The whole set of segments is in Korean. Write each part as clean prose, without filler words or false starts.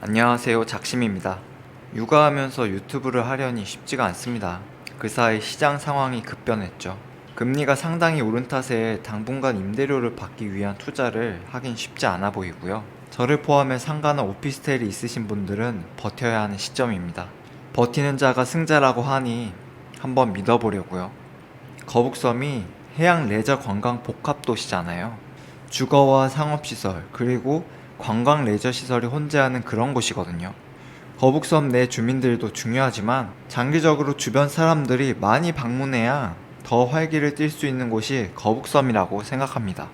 안녕하세요. 작심입니다. 육아하면서 유튜브를 하려니 쉽지가 않습니다. 그 사이 시장 상황이 급변했죠. 금리가 상당히 오른 탓에 당분간 임대료를 받기 위한 투자를 하긴 쉽지 않아 보이고요. 저를 포함해 상가나 오피스텔이 있으신 분들은 버텨야 하는 시점입니다. 버티는 자가 승자라고 하니 한번 믿어보려고요. 거북섬이 해양 레저 관광 복합 도시잖아요. 주거와 상업시설, 그리고 관광 레저 시설이 혼재하는 그런 곳이거든요. 거북섬 내 주민들도 중요하지만 장기적으로 주변 사람들이 많이 방문해야 더 활기를 띨 수 있는 곳이 거북섬이라고 생각합니다.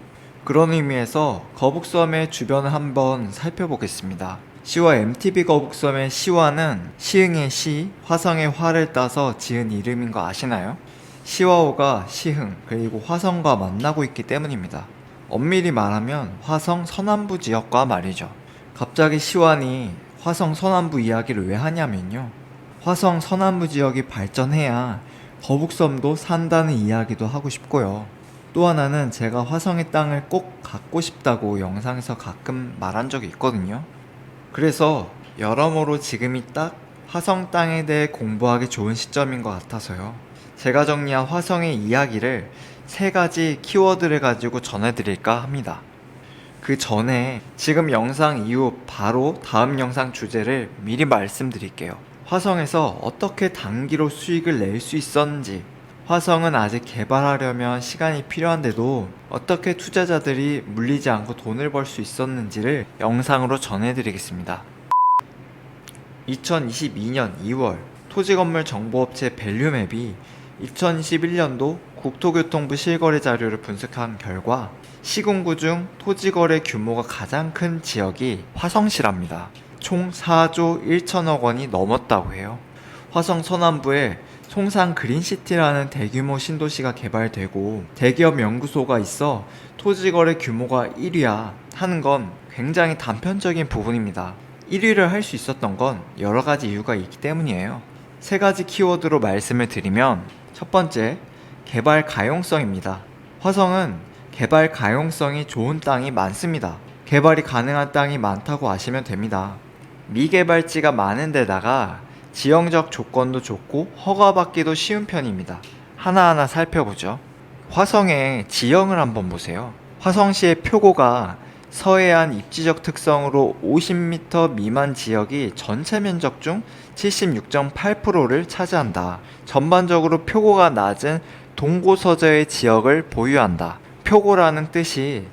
그런 의미에서 거북섬의 주변을 한번 살펴보겠습니다. 시와 MTB 거북섬의 시와는 시흥의 시, 화성의 화를 따서 지은 이름인 거 아시나요? 시와호가 시흥, 그리고 화성과 만나고 있기 때문입니다. 엄밀히 말하면 화성 서남부 지역과 말이죠. 갑자기 시완이 화성 서남부 이야기를 왜 하냐면요. 화성 서남부 지역이 발전해야 거북섬도 산다는 이야기도 하고 싶고요. 또 하나는 제가 화성의 땅을 꼭 갖고 싶다고 영상에서 가끔 말한 적이 있거든요. 그래서 여러모로 지금이 딱 화성 땅에 대해 공부하기 좋은 시점인 것 같아서요. 제가 정리한 화성의 이야기를 3가지 키워드를 가지고 전해드릴까 합니다. 그 전에 지금 영상 이후 바로 다음 영상 주제를 미리 말씀드릴게요. 화성에서 어떻게 단기로 수익을 낼 수 있었는지, 화성은 아직 개발하려면 시간이 필요한데도 어떻게 투자자들이 물리지 않고 돈을 벌 수 있었는지를 영상으로 전해드리겠습니다. 2022년 2월 토지건물정보업체 밸류맵이 2021년도 국토교통부 실거래 자료를 분석한 결과 시군구 중 토지거래 규모가 가장 큰 지역이 화성시랍니다. 총 4조 1천억 원이 넘었다고 해요. 화성 서남부에 송산 그린시티라는 대규모 신도시가 개발되고 대기업 연구소가 있어 토지거래 규모가 1위야 하는 건 굉장히 단편적인 부분입니다. 1위를 할 수 있었던 건 여러 가지 이유가 있기 때문이에요. 3가지 키워드로 말씀을 드리면 첫 번째, 개발 가용성입니다. 화성은 개발 가용성이 좋은 땅이 많습니다. 개발이 가능한 땅이 많다고 아시면 됩니다. 미개발지가 많은 데다가 지형적 조건도 좋고 허가받기도 쉬운 편입니다. 하나하나 살펴보죠. 화성의 지형을 한번 보세요. 화성시의 표고가 서해안 입지적 특성으로 50m 미만 지역이 전체 면적 중 76.8%를 차지한다. 전반적으로 표고가 낮은 동고서저의 지역을 보유한다. 표고라는 뜻이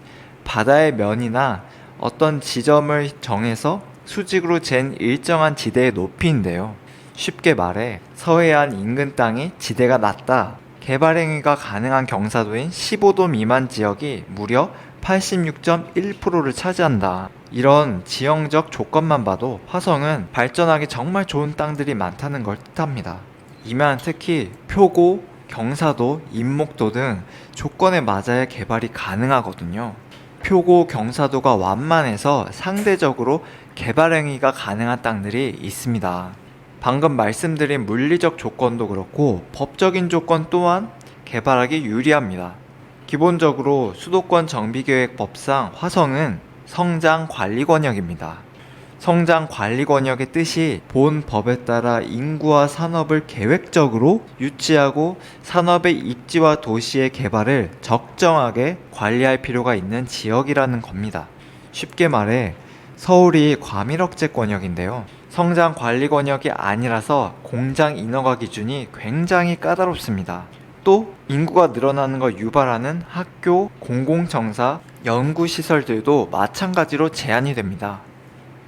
바다의 면이나 어떤 지점을 정해서 수직으로 잰 일정한 지대의 높이인데요. 쉽게 말해 서해안 인근 땅이 지대가 낮다. 개발 행위가 가능한 경사도인 15도 미만 지역이 무려 86.1%를 차지한다. 이런 지형적 조건만 봐도 화성은 발전하기 정말 좋은 땅들이 많다는 걸 뜻합니다. 이만 특히 표고, 경사도, 인목도 등 조건에 맞아야 개발이 가능하거든요. 표고, 경사도가 완만해서 상대적으로 개발 행위가 가능한 땅들이 있습니다. 방금 말씀드린 물리적 조건도 그렇고 법적인 조건 또한 개발하기 유리합니다. 기본적으로 수도권 정비계획법상 화성은 성장관리권역입니다. 성장관리권역의 뜻이 본 법에 따라 인구와 산업을 계획적으로 유치하고 산업의 입지와 도시의 개발을 적정하게 관리할 필요가 있는 지역이라는 겁니다. 쉽게 말해 서울이 과밀억제권역인데요. 성장관리권역이 아니라서 공장 인허가 기준이 굉장히 까다롭습니다. 또 인구가 늘어나는 걸 유발하는 학교, 공공청사, 연구시설들도 마찬가지로 제한이 됩니다.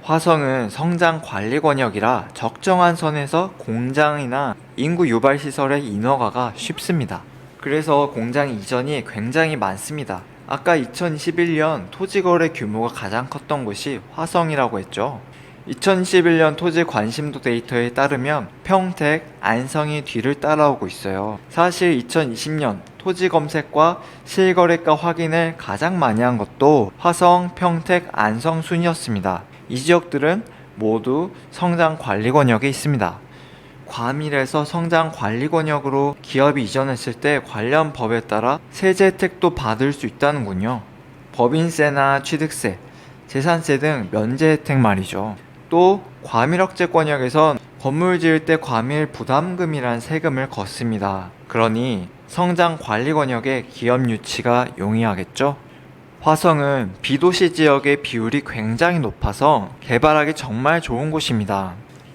화성은 성장관리권역이라 적정한 선에서 공장이나 인구 유발시설의 인허가가 쉽습니다. 그래서 공장 이전이 굉장히 많습니다. 아까 2021년 토지거래 규모가 가장 컸던 곳이 화성이라고 했죠. 2021년 토지 관심도 데이터에 따르면 평택, 안성이 뒤를 따라오고 있어요. 사실 2020년 토지 검색과 실거래가 확인을 가장 많이 한 것도 화성, 평택, 안성 순이었습니다. 이 지역들은 모두 성장관리권역에 있습니다. 과밀해서 성장관리권역으로 기업이 이전했을 때 관련 법에 따라 세제 혜택도 받을 수 있다는군요. 법인세나 취득세, 재산세 등 면제 혜택 말이죠. 또 과밀억제권역에선 건물 지을 때 과밀 부담금이란 세금을 걷습니다. 그러니 성장관리권역의 기업 유치가 용이하겠죠? 화성은 비도시 지역의 비율이 굉장히 높아서 개발하기 정말 좋은 곳입니다.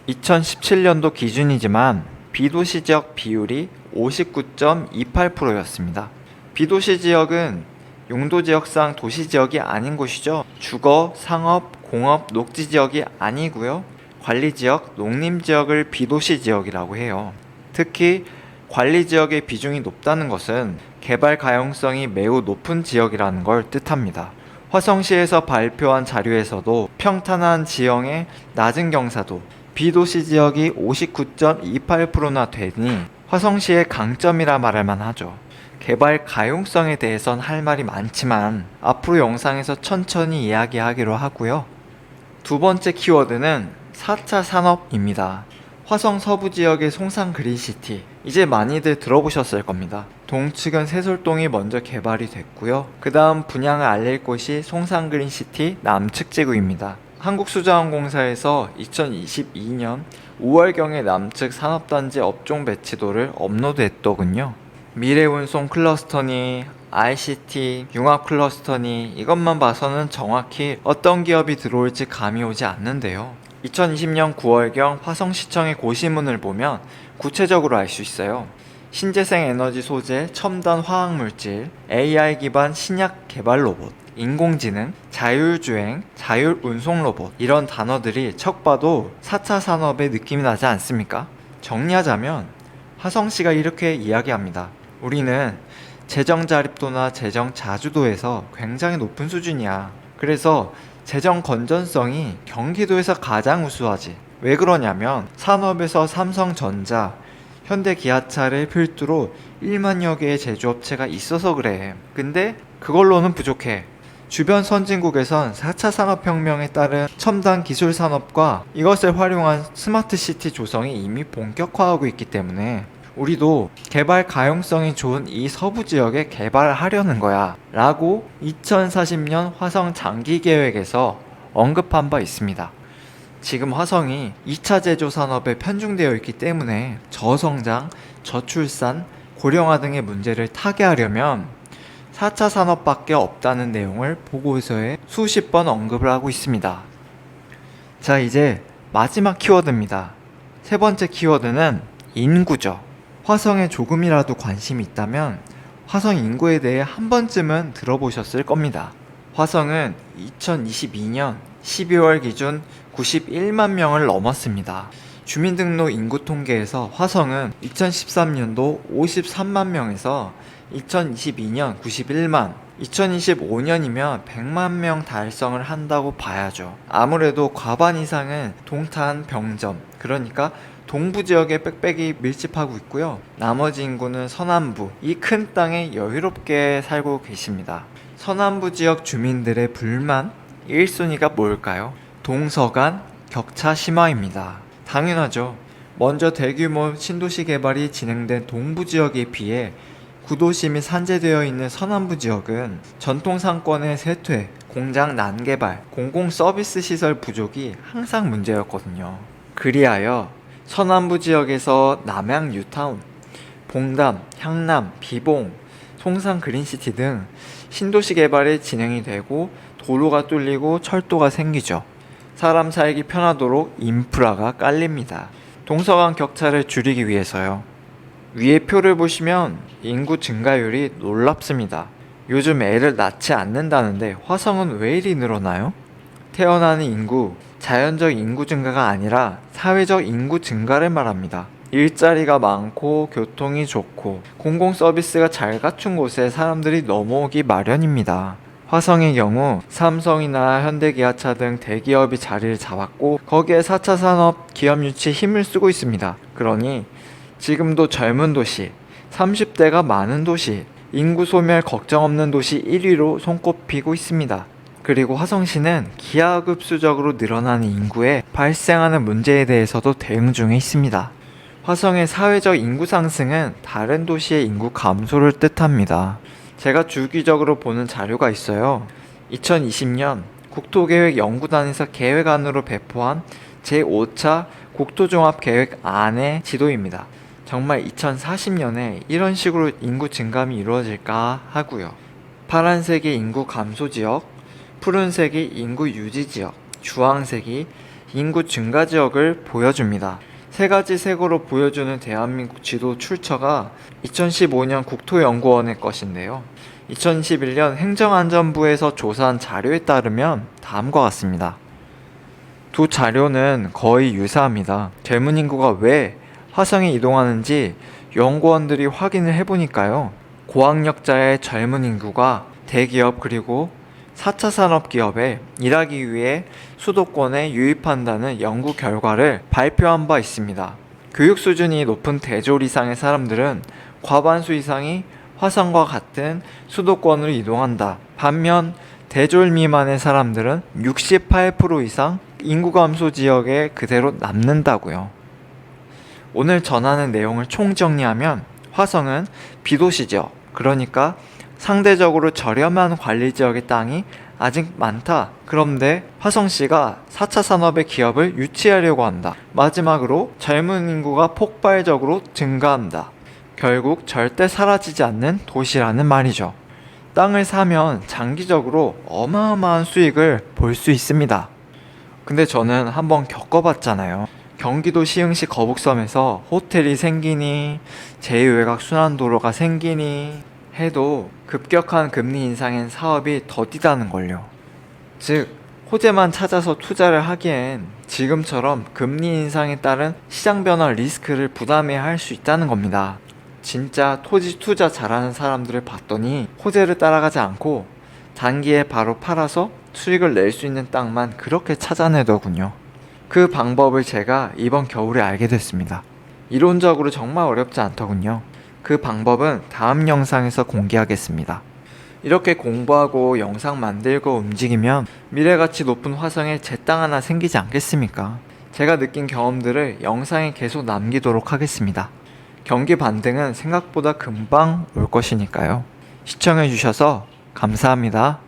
2017년도 기준이지만 비도시 지역 비율이 59.28%였습니다. 비도시 지역은 용도 지역상 도시 지역이 아닌 곳이죠. 주거, 상업, 공업, 녹지 지역이 아니고요. 관리 지역, 농림 지역을 비도시 지역이라고 해요. 특히 관리 지역의 비중이 높다는 것은 개발 가용성이 매우 높은 지역이라는 걸 뜻합니다. 화성시에서 발표한 자료에서도 평탄한 지형의 낮은 경사도, 비도시 지역이 59.28%나 되니 화성시의 강점이라 말할 만하죠. 개발 가용성에 대해선 할 말이 많지만 앞으로 영상에서 천천히 이야기하기로 하고요. 두 번째 키워드는 4차 산업입니다. 화성 서부 지역의 송산 그린시티, 이제 많이들 들어보셨을 겁니다. 동측은 세솔동이 먼저 개발이 됐고요. 그 다음 분양을 알릴 곳이 송산 그린시티 남측 지구입니다. 한국수자원공사에서 2022년 5월경에 남측 산업단지 업종 배치도를 업로드했더군요. 미래운송 클러스터니 ICT, 융합 클러스터니 이것만 봐서는 정확히 어떤 기업이 들어올지 감이 오지 않는데요. 2020년 9월경 화성시청의 고시문을 보면 구체적으로 알 수 있어요. 신재생 에너지 소재, 첨단 화학물질, AI 기반 신약 개발 로봇, 인공지능, 자율주행, 자율운송 로봇, 이런 단어들이 척 봐도 4차 산업의 느낌이 나지 않습니까? 정리하자면 화성시가 이렇게 이야기합니다. 우리는 재정 자립도나 재정 자주도에서 굉장히 높은 수준이야. 그래서 재정 건전성이 경기도에서 가장 우수하지. 왜 그러냐면 산업에서 삼성전자, 현대기아차를 필두로 1만여 개의 제조업체가 있어서 그래. 근데 그걸로는 부족해. 주변 선진국에선 4차 산업혁명에 따른 첨단 기술 산업과 이것을 활용한 스마트시티 조성이 이미 본격화하고 있기 때문에 우리도 개발 가용성이 좋은 이 서부 지역에 개발을 하려는 거야 라고 2040년 화성 장기 계획에서 언급한 바 있습니다. 지금 화성이 2차 제조 산업에 편중되어 있기 때문에 저성장, 저출산, 고령화 등의 문제를 타개하려면 4차 산업밖에 없다는 내용을 보고서에 수십 번 언급을 하고 있습니다. 자, 이제 마지막 키워드입니다. 세 번째 키워드는 인구죠. 화성에 조금이라도 관심이 있다면 화성 인구에 대해 한 번쯤은 들어보셨을 겁니다. 화성은 2022년 12월 기준 91만 명을 넘었습니다. 주민등록 인구 통계에서 화성은 2013년도 53만 명에서 2022년 91만, 2025년이면 100만 명 달성을 한다고 봐야죠. 아무래도 과반 이상은 동탄, 병점, 그러니까 동부 지역에 빽빽이 밀집하고 있고요. 나머지 인구는 서남부, 이 큰 땅에 여유롭게 살고 계십니다. 서남부 지역 주민들의 불만 1순위가 뭘까요? 동서간 격차 심화입니다. 당연하죠. 먼저 대규모 신도시 개발이 진행된 동부 지역에 비해 구도시 및 산재되어 있는 서남부 지역은 전통 상권의 쇠퇴, 공장 난개발, 공공 서비스 시설 부족이 항상 문제였거든요. 그리하여 서남부 지역에서 남양 뉴타운, 봉담, 향남, 비봉, 송산 그린시티 등 신도시 개발이 진행이 되고 도로가 뚫리고 철도가 생기죠. 사람 살기 편하도록 인프라가 깔립니다. 동서간 격차를 줄이기 위해서요. 위에 표를 보시면 인구 증가율이 놀랍습니다. 요즘 애를 낳지 않는다는데 화성은 왜 이리 늘어나요? 태어나는 인구, 자연적 인구 증가가 아니라 사회적 인구 증가를 말합니다. 일자리가 많고 교통이 좋고 공공 서비스가 잘 갖춘 곳에 사람들이 넘어오기 마련입니다. 화성의 경우 삼성이나 현대기아차 등 대기업이 자리를 잡았고 거기에 4차 산업 기업 유치에 힘을 쓰고 있습니다. 그러니 지금도 젊은 도시, 30대가 많은 도시, 인구 소멸 걱정 없는 도시 1위로 손꼽히고 있습니다. 그리고 화성시는 기하급수적으로 늘어나는 인구에 발생하는 문제에 대해서도 대응 중에 있습니다. 화성의 사회적 인구 상승은 다른 도시의 인구 감소를 뜻합니다. 제가 주기적으로 보는 자료가 있어요. 2020년 국토계획연구단에서 계획안으로 배포한 제5차 국토종합계획 안의 지도입니다. 정말 2040년에 이런 식으로 인구 증감이 이루어질까 하고요. 파란색이 인구 감소 지역, 푸른색이 인구 유지 지역, 주황색이 인구 증가 지역을 보여줍니다. 세 가지 색으로 보여주는 대한민국 지도 출처가 2015년 국토연구원의 것인데요. 2011년 행정안전부에서 조사한 자료에 따르면 다음과 같습니다. 두 자료는 거의 유사합니다. 젊은 인구가 왜 화성에 이동하는지 연구원들이 확인을 해보니까요. 고학력자의 젊은 인구가 대기업 그리고 4차 산업기업에 일하기 위해 수도권에 유입한다는 연구 결과를 발표한 바 있습니다. 교육 수준이 높은 대졸 이상의 사람들은 과반수 이상이 화성과 같은 수도권으로 이동한다. 반면 대졸 미만의 사람들은 68% 이상 인구 감소 지역에 그대로 남는다고요. 오늘 전하는 내용을 총정리하면 화성은 비도시 지역, 그러니까 상대적으로 저렴한 관리 지역의 땅이 아직 많다. 그런데 화성시가 4차 산업의 기업을 유치하려고 한다. 마지막으로 젊은 인구가 폭발적으로 증가한다. 결국 절대 사라지지 않는 도시라는 말이죠. 땅을 사면 장기적으로 어마어마한 수익을 볼 수 있습니다. 근데 저는 한번 겪어봤잖아요. 경기도 시흥시 거북섬에서 호텔이 생기니 제2외곽 순환도로가 생기니 해도 급격한 금리 인상엔 사업이 더디다는 걸요. 즉 호재만 찾아서 투자를 하기엔 지금처럼 금리 인상에 따른 시장 변화 리스크를 부담해야 할 수 있다는 겁니다. 진짜 토지 투자 잘하는 사람들을 봤더니 호재를 따라가지 않고 단기에 바로 팔아서 수익을 낼 수 있는 땅만 그렇게 찾아내더군요. 그 방법을 제가 이번 겨울에 알게 됐습니다. 이론적으로 정말 어렵지 않더군요. 그 방법은 다음 영상에서 공개하겠습니다. 이렇게 공부하고 영상 만들고 움직이면 미래가치 높은 화성에 제 땅 하나 생기지 않겠습니까? 제가 느낀 경험들을 영상에 계속 남기도록 하겠습니다. 경기 반등은 생각보다 금방 올 것이니까요. 시청해주셔서 감사합니다.